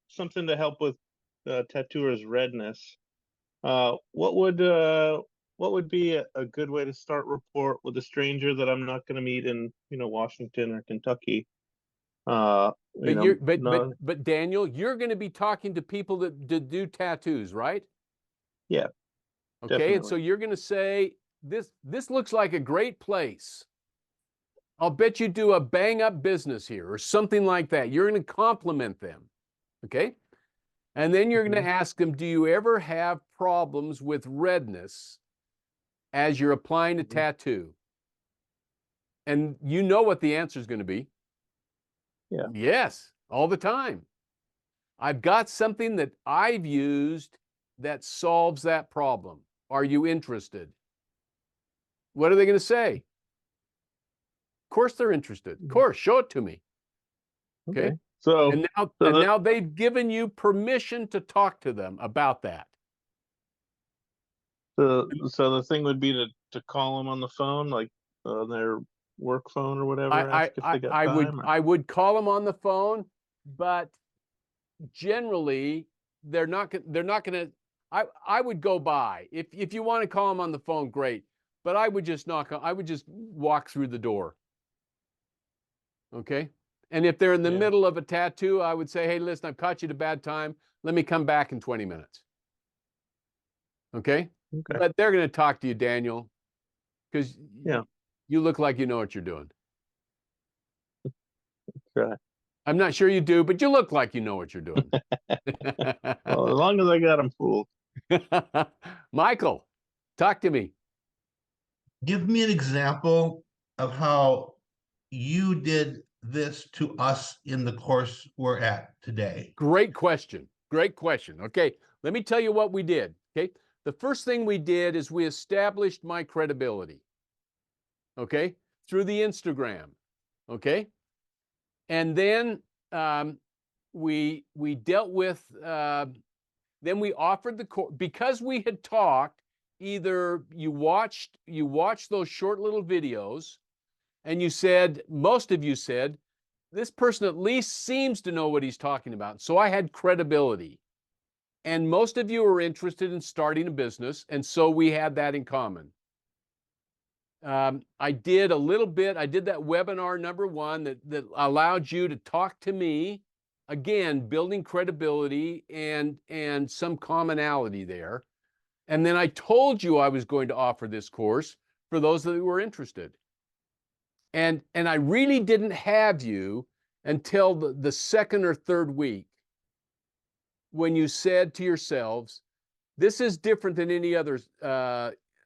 F: something to help with tattooers' redness. What would be a good way to start rapport with a stranger that I'm not going to meet in Washington or Kentucky?
A: But Daniel, you're going to be talking to people that do tattoos, right?
F: Yeah.
A: Okay, and
F: Definitely.
A: so you're going to say, this looks like a great place. I'll bet you do a bang up business here or something like that. You're going to compliment them. Okay. And then you're going to ask them, do you ever have problems with redness as you're applying a tattoo? And you know what the answer is going to be.
F: Yeah.
A: Yes, all the time. I've got something that I've used that solves that problem. Are you interested? What are they going to say? Of course they're interested. Of course, show it to me. Okay.
F: So
A: And now they've given you permission to talk to them about that.
F: so the thing would be to call them on the phone, like their work phone or whatever. Ask if they got time.
A: I would call them on the phone, but generally they're not going to. I would go by. If you want to call them on the phone, great. But I would just walk through the door. Okay. And if they're in the middle of a tattoo, I would say, hey, listen, I've caught you at a bad time. Let me come back in 20 minutes. Okay.
F: Okay.
A: But they're going to talk to you, Daniel, because you look like you know what you're doing.
F: Right.
A: I'm not sure you do, but you look like you know what you're doing.
F: Well, as long as I got them fooled.
A: Michael, talk to me.
D: Give me an example of how you did this to us in the course we're at today.
A: Great question. Great question. Okay, let me tell you what we did. Okay, the first thing we did is we established my credibility. Okay, through the Instagram. Okay, and then we dealt with. Then we offered the course because we had talked. Either you watched those short little videos, and you said, most of you said, this person at least seems to know what he's talking about. So I had credibility. And most of you are interested in starting a business, and so we had that in common. I did a little bit. I did that webinar number 1 that allowed you to talk to me, again, building credibility and some commonality there. And then I told you I was going to offer this course for those that were interested. And I really didn't have you until the second or third week when you said to yourselves, this is different than any other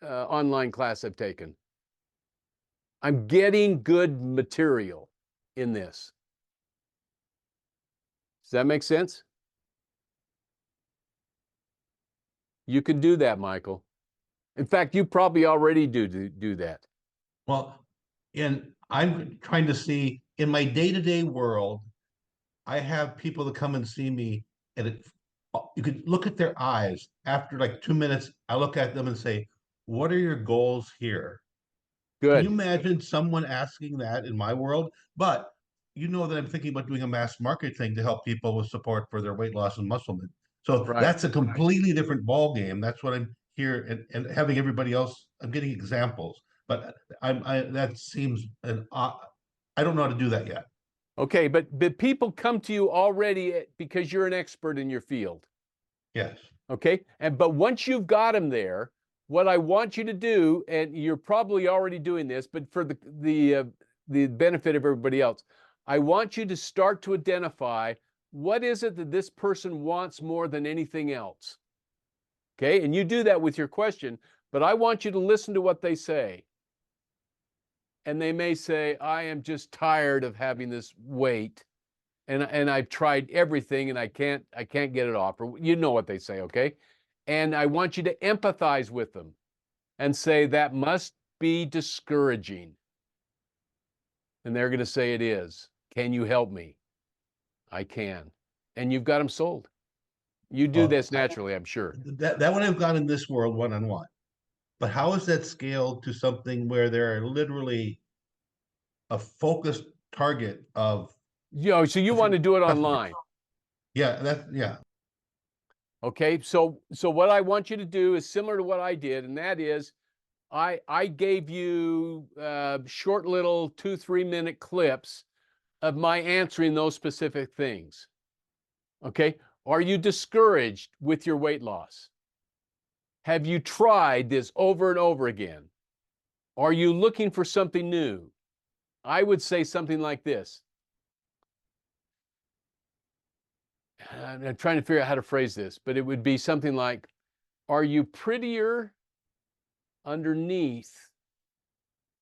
A: online class I've taken. I'm getting good material in this. Does that make sense? You can do that, Michael. In fact, you probably already do that.
D: Well, and I'm trying to see in my day-to-day world, I have people that come and see me, and you could look at their eyes after like 2 minutes. I look at them and say, what are your goals here?
A: Good.
D: Can you imagine someone asking that in my world? But you know that I'm thinking about doing a mass market thing to help people with support for their weight loss and muscle. So that's a completely different ball game. That's what I'm here and having everybody else. I'm getting examples, but that seems I don't know how to do that yet.
A: Okay, but people come to you already because you're an expert in your field.
D: Yes.
A: Okay, but once you've got them there, what I want you to do, and you're probably already doing this, but for the benefit of everybody else, I want you to start to identify what is it that this person wants more than anything else. Okay, and you do that with your question, but I want you to listen to what they say. And they may say, I am just tired of having this weight, and I've tried everything and I can't get it off. Or you know what they say, okay? And I want you to empathize with them and say, that must be discouraging. And they're going to say, it is. Can you help me? I can. And you've got them sold. You do
D: Well,
A: this naturally, I'm sure.
D: That would have gone in this world one-on-one. But how is that scaled to something where they're literally a focused target of,
A: So you want to do it online.
D: yeah.
A: Okay, so what I want you to do is similar to what I did, and that is I gave you short little 2-3 minute clips of my answering those specific things. Okay, are you discouraged with your weight loss? Have you tried this over and over again? Are you looking for something new? I would say something like this. I'm trying to figure out how to phrase this, but it would be something like, are you prettier underneath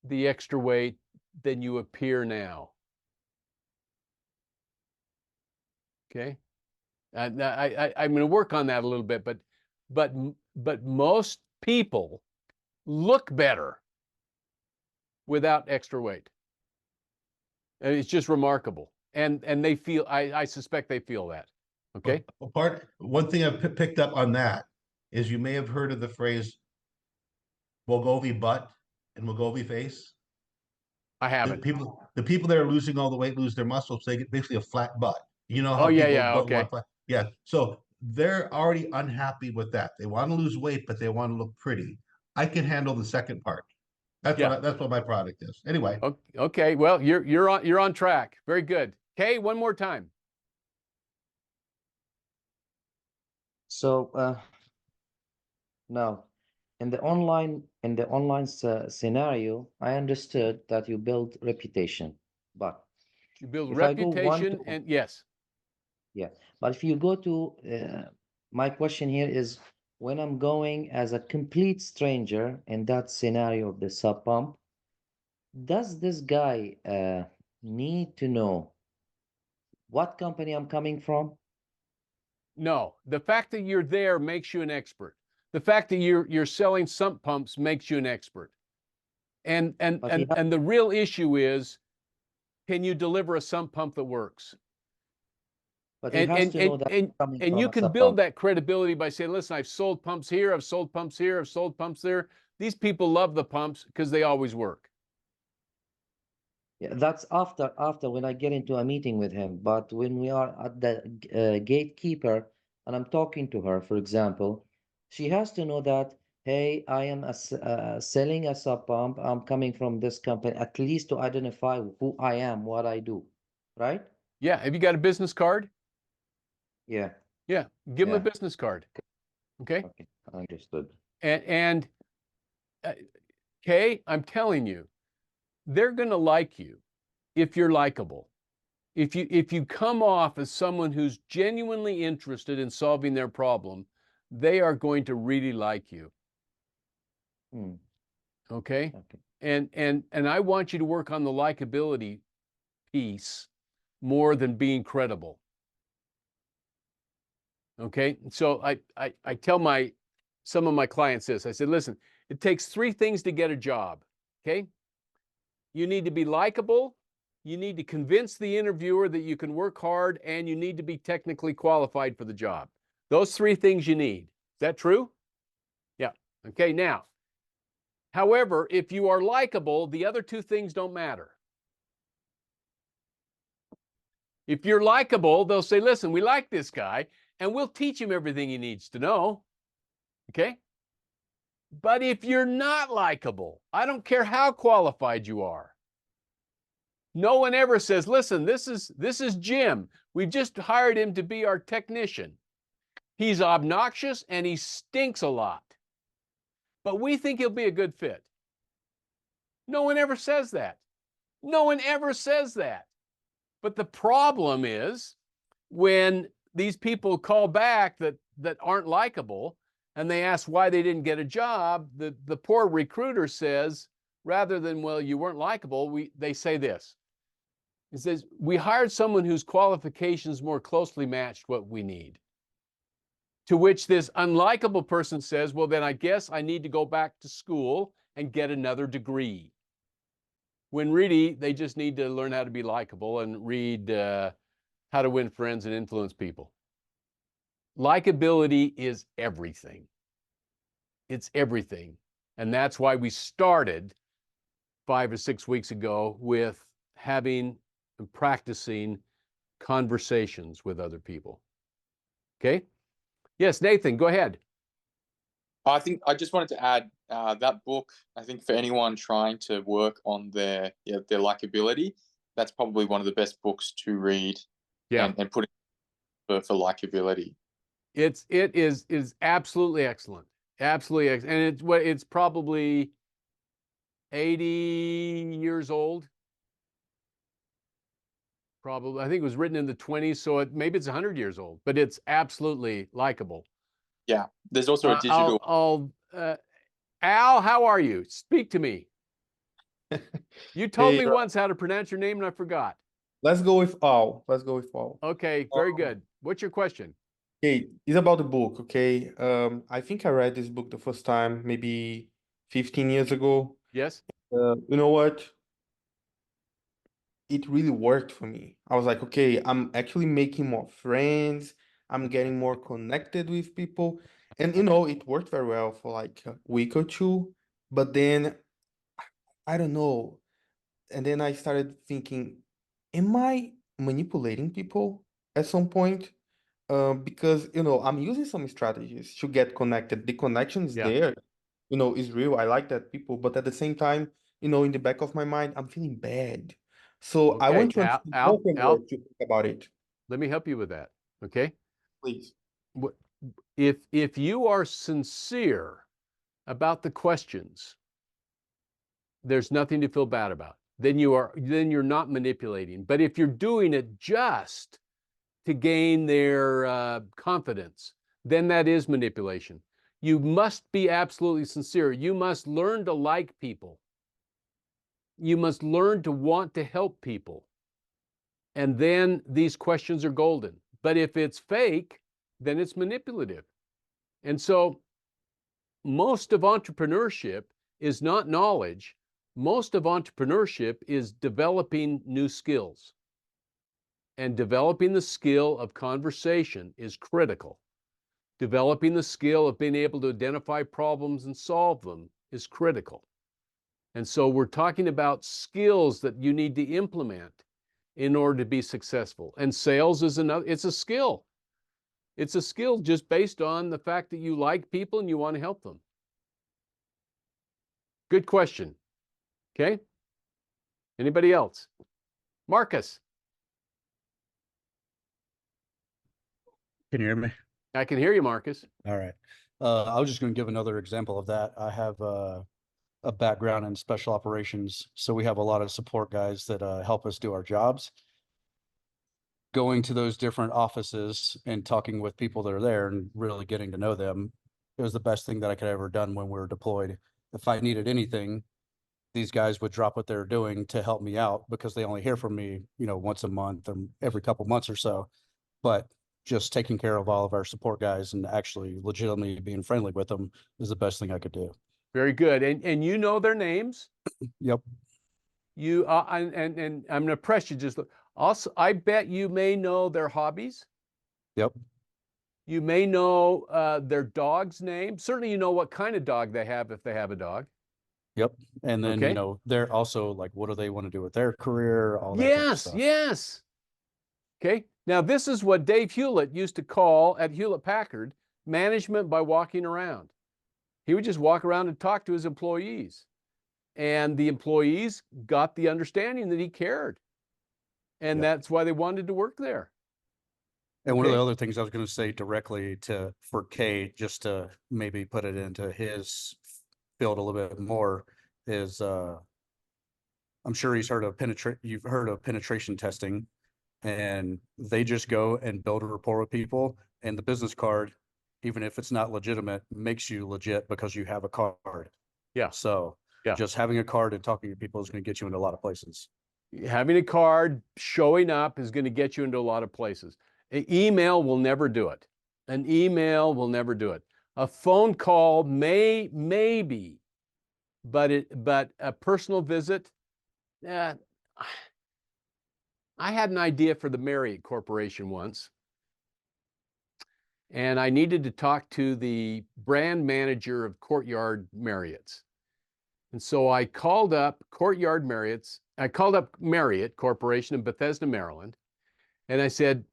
A: the extra weight than you appear now? Okay. I'm going to work on that a little bit, but most people look better without extra weight. And it's just remarkable. And they feel, I suspect they feel that. Okay.
D: One thing I've picked up on that is you may have heard of the phrase Wegovy butt and Wegovy face.
A: I
D: The
A: haven't.
D: people that are losing all the weight lose their muscles, so they get basically a flat butt. You know how
A: Oh, yeah,
D: people
A: yeah,
D: want
A: okay.
D: flat? Yeah. So they're already unhappy with that. They want to lose weight, but they want to look pretty. I can handle the second part.
A: Yeah.
D: That's what my product is. Anyway,
A: Okay. Well, you're on track. Very good. Okay, one more time.
E: So now in the online scenario, I understood that you build reputation, but
A: You build
E: if I go
A: reputation and yes.
E: yeah, but if you go to my question here is when I'm going as a complete stranger in that scenario of the sub pump, does this guy need to know what company I'm coming from?
A: No, the fact that you're there makes you an expert. The fact that you're selling sump pumps makes you an expert. And
E: But he
A: the real issue is, can you deliver a sump pump that works?
E: But he has to know that I'm coming
A: And
E: from
A: you
E: a
A: can
E: sub
A: build
E: pump.
A: that credibility by saying, listen, I've sold pumps here, I've sold pumps here, I've sold pumps there. These people love the pumps because they always work.
E: Yeah, that's after when I get into a meeting with him. But when we are at the gatekeeper and I'm talking to her, for example, she has to know that, hey, I am selling a sub pump. I'm coming from this company, at least to identify who I am, what I do, right?
A: Yeah. Have you got a business card?
E: Yeah.
A: Yeah. Give them a
E: Yeah.
A: business card. Okay.
E: Okay, understood.
A: And Kay, I'm telling you, they're going to like you if you're likable. If you come off as someone who's genuinely interested in solving their problem, they are going to really like you.
E: Hmm.
A: Okay?
E: Okay.
A: And I want you to work on the likability piece more than being credible. Okay? So I tell some of my clients this. I said, listen, it takes 3 things to get a job. Okay? You need to be likable, you need to convince the interviewer that you can work hard, and you need to be technically qualified for the job. Those 3 things you need. Is that true? Yeah. Okay, now, however, if you are likable, the other 2 things don't matter. If you're likable, they'll say, listen, we like this guy, and we'll teach him everything he needs to know. Okay? But if you're not likable, I don't care how qualified you are. No one ever says, listen, this is Jim. We've just hired him to be our technician. He's obnoxious and he stinks a lot, but we think he'll be a good fit. No one ever says that. No one ever says that. But the problem is when these people call back that aren't likable and they ask why they didn't get a job, the poor recruiter says, rather than, well, you weren't likable, they say this. It says, we hired someone whose qualifications more closely matched what we need. To which this unlikable person says, well, then I guess I need to go back to school and get another degree. When really, they just need to learn how to be likable and read How to Win Friends and Influence People. Likability is everything. It's everything. And that's why we started 5 or 6 weeks ago with having and practicing conversations with other people. Okay? Yes, Nathan, go ahead.
G: I think I just wanted to add that book. I think for anyone trying to work on their likability, that's probably one of the best books to read.
A: Yeah.
G: And put it for likability.
A: It is absolutely excellent. Absolutely excellent. And it's probably 80 years old. Probably, I think it was written in the 20s, so maybe it's 100 years old, but it's absolutely likable.
G: Yeah, there's also a digital.
A: Al, how are you? Speak to me. You told
H: Hey,
A: me once how to pronounce your name and I forgot.
H: let's go with all. Let's go with all.
A: Okay, very good. What's your question?
H: Okay, it's about the book, okay? I think I read this book the first time maybe 15 years ago.
A: Yes?
H: You know what? It really worked for me. I was like, okay, I'm actually making more friends. I'm getting more connected with people. And it worked very well for like a week or two. But then I don't know. And then I started thinking, am I manipulating people at some point? Because I'm using some strategies to get connected. The connection is
A: Yeah.
H: there, is real. I like that people, but at the same time, in the back of my mind, I'm feeling bad. So I
A: Okay,
H: want to understand
A: Al,
H: more to think about it,
A: let me help you with that. Okay?
H: please.
A: If you are sincere about the questions, there's nothing to feel bad about. Then you're not manipulating. But if you're doing it just to gain their confidence, then that is manipulation. You must be absolutely sincere. You must learn to like people. You must learn to want to help people. And then these questions are golden. But if it's fake, then it's manipulative. And so most of entrepreneurship is not knowledge. Most of entrepreneurship is developing new skills. And developing the skill of conversation is critical. Developing the skill of being able to identify problems and solve them is critical. And so we're talking about skills that you need to implement in order to be successful. And sales is it's a skill. It's a skill just based on the fact that you like people and you want to help them. Good question. Okay. Anybody else? Marcus.
I: Can you hear me?
A: I can hear you, Marcus.
I: All right. I was just going to give another example of that. I have a background in special operations, so we have a lot of support guys that help us do our jobs. Going to those different offices and talking with people that are there and really getting to know them, it was the best thing that I could ever done when we were deployed. If I needed anything, these guys would drop what they're doing to help me out because they only hear from me, once a month or every couple months or so. But just taking care of all of our support guys and actually legitimately being friendly with them is the best thing I could do.
A: Very good. And you know their names?
I: Yep.
A: You and I'm going to press you just also, I bet you may know their hobbies.
I: Yep.
A: You may know their dog's name. Certainly you know what kind of dog they have if they have a dog.
I: Yep. And then,
A: Okay.
I: they're also like, what do they want to do with their career? All that type of stuff.
A: Yes. Okay. Now, this is what Dave Hewlett used to call at Hewlett Packard management by walking around. He would just walk around and talk to his employees. And the employees got the understanding that he cared. And that's why they wanted to work there.
I: And one of
A: Okay.
I: the other things I was going to say directly for Kate, just to maybe put it into his field a little bit more, is I'm sure you've heard of penetration testing. and they just go and build a rapport with people. And the business card, even if it's not legitimate, makes you legit because you have a card.
A: Yeah.
I: So
A: Yeah.
I: just having a card and talking to people is going to get you into a lot of places.
A: Having a card, showing up is going to get you into a lot of places. An email will never do it. An email will never do it. A phone call maybe, but a personal visit, I had an idea for the Marriott Corporation once, and I needed to talk to the brand manager of Courtyard Marriott's. And so I called up Courtyard Marriott's. I called up Marriott Corporation in Bethesda, Maryland, and I said,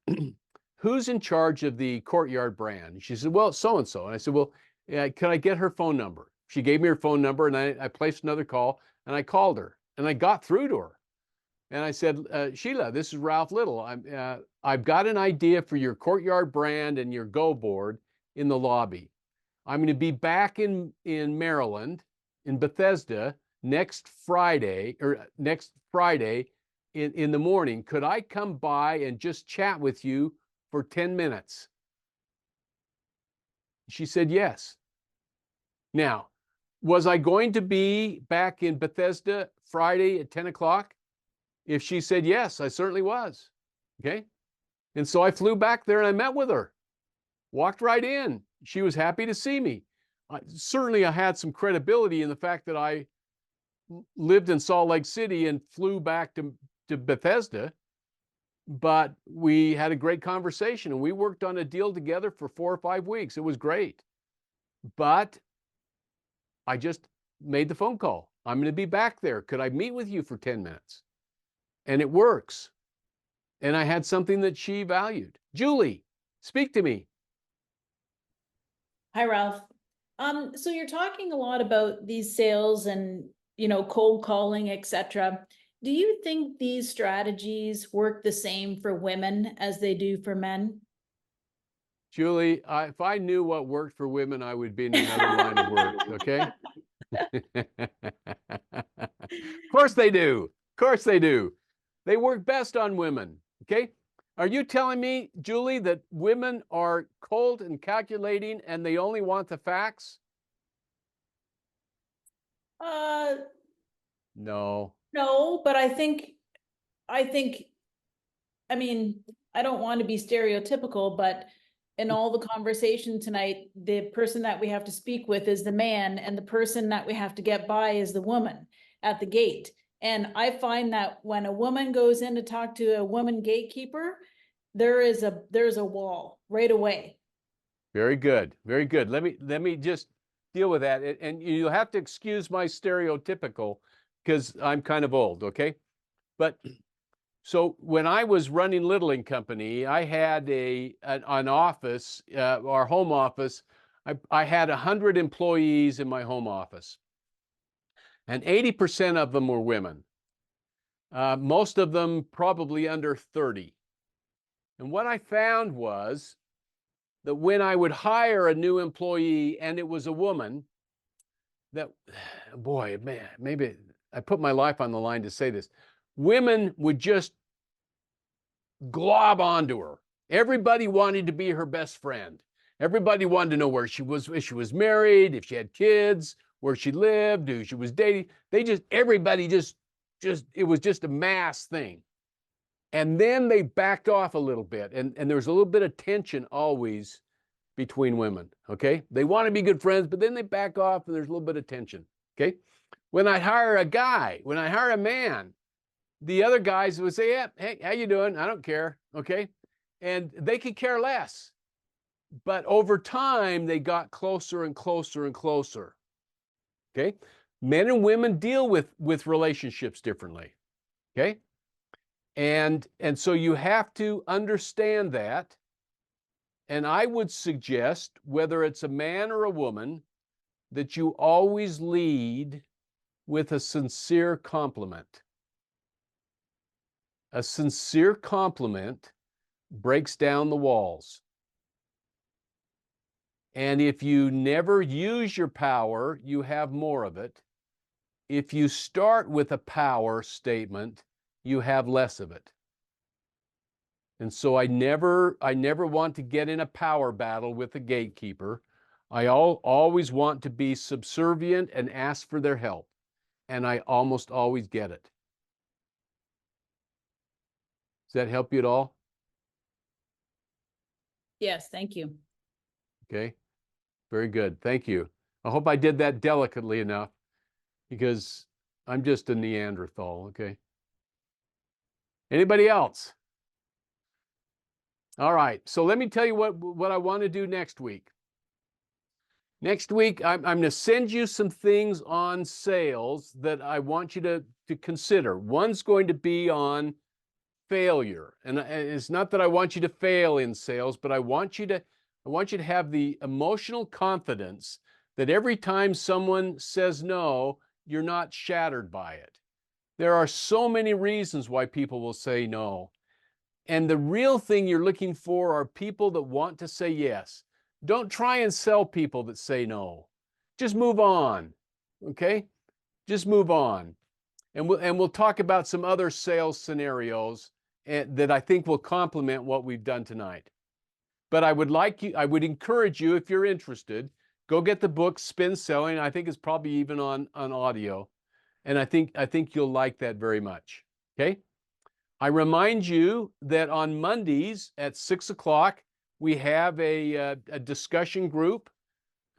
A: who's in charge of the Courtyard brand? And she said, well, so-and-so. And I said, well, can I get her phone number? She gave me her phone number, and I placed another call, and I called her, and I got through to her. And I said, Sheila, this is Ralph Little. I've got an idea for your Courtyard brand and your Go board in the lobby. I'm going to be back in Maryland, in Bethesda, next Friday in the morning. Could I come by and just chat with you for 10 minutes? She said yes. Now, was I going to be back in Bethesda Friday at 10 o'clock? If she said yes, I certainly was. Okay. And so I flew back there and I met with her, walked right in. She was happy to see me. Certainly I had some credibility in the fact that I lived in Salt Lake City and flew back to Bethesda, but we had a great conversation and we worked on a deal together for 4 or 5 weeks. It was great. But I just made the phone call. I'm going to be back there. Could I meet with you for 10 minutes? And it works. And I had something that she valued. Julie, speak to me.
J: Hi, Ralph. So you're talking a lot about these sales and, cold calling, etc. Do you think these strategies work the same for women as they do for men?
A: Julie, if I knew what worked for women, I would be in another line of work, okay? Of course they do. Of course they do. They work best on women, okay? Are you telling me, Julie, that women are cold and calculating and they only want the facts? No.
J: No, but I mean, I don't want to be stereotypical, but in all the conversation tonight, the person that we have to speak with is the man, and the person that we have to get by is the woman at the gate. And I find that when a woman goes in to talk to a woman gatekeeper, there's a wall right away.
A: Very good. Very good. Let me just deal with that. And you'll have to excuse my stereotypical because I'm kind of old, okay? But so when I was running Little & Company, I had an office, our home office. I had 100 employees in my home office, and 80% of them were women. Most of them probably under 30. And what I found was that when I would hire a new employee and it was a woman, that, boy, man, maybe I put my life on the line to say this, women would just glob onto her. Everybody wanted to be her best friend. Everybody wanted to know where she was, if she was married, if she had kids, where she lived, who she was dating. Everybody just, it was just a mass thing. And then they backed off a little bit, and there was a little bit of tension always between women, okay? They want to be good friends, but then they back off and there's a little bit of tension, okay? When I hire a man, the other guys would say, yeah, hey, how you doing? I don't care, okay? And they could care less. But over time, they got closer and closer and closer, okay? Men and women deal with relationships differently, okay? And so you have to understand that. And I would suggest, whether it's a man or a woman, that you always lead with a sincere compliment. A sincere compliment breaks down the walls. And if you never use your power, you have more of it. If you start with a power statement, you have less of it. And so I never want to get in a power battle with the gatekeeper. I always want to be subservient and ask for their help. And I almost always get it. Does that help you at all?
J: Yes, thank you.
A: Okay, very good. Thank you. I hope I did that delicately enough because I'm just a Neanderthal, okay? Anybody else? All right, so let me tell you what I want to do next week. Next week, I'm going to send you some things on sales that I want you to consider. One's going to be on failure. And it's not that I want you to fail in sales, but I want you to have the emotional confidence that every time someone says no, you're not shattered by it. There are so many reasons why people will say no. And the real thing you're looking for are people that want to say yes. Don't try and sell people that say no. Just move on, okay? Just move on. And we'll talk about some other sales scenarios that I think will complement what we've done tonight. But I would encourage you, if you're interested, go get the book Spin Selling. I think it's probably even on audio. And I think you'll like that very much, okay? I remind you that on Mondays at 6 o'clock, we have a discussion group,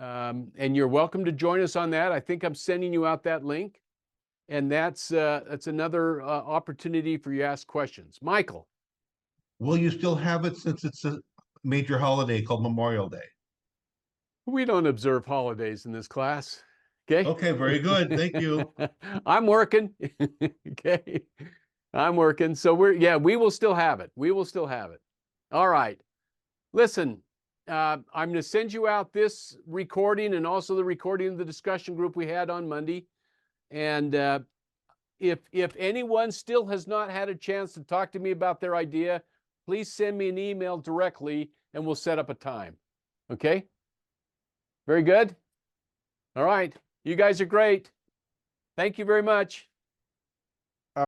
A: and you're welcome to join us on that. I think I'm sending you out that link, and that's another opportunity for you to ask questions. Michael.
D: Will you still have it since it's a major holiday called Memorial Day?
A: We don't observe holidays in this class, okay?
D: Okay, very good. Thank you.
A: I'm working, okay? I'm working. So we will still have it. We will still have it. All right. Listen, I'm going to send you out this recording and also the recording of the discussion group we had on Monday. And if anyone still has not had a chance to talk to me about their idea, please send me an email directly and we'll set up a time. Okay? Very good? All right. You guys are great. Thank you very much.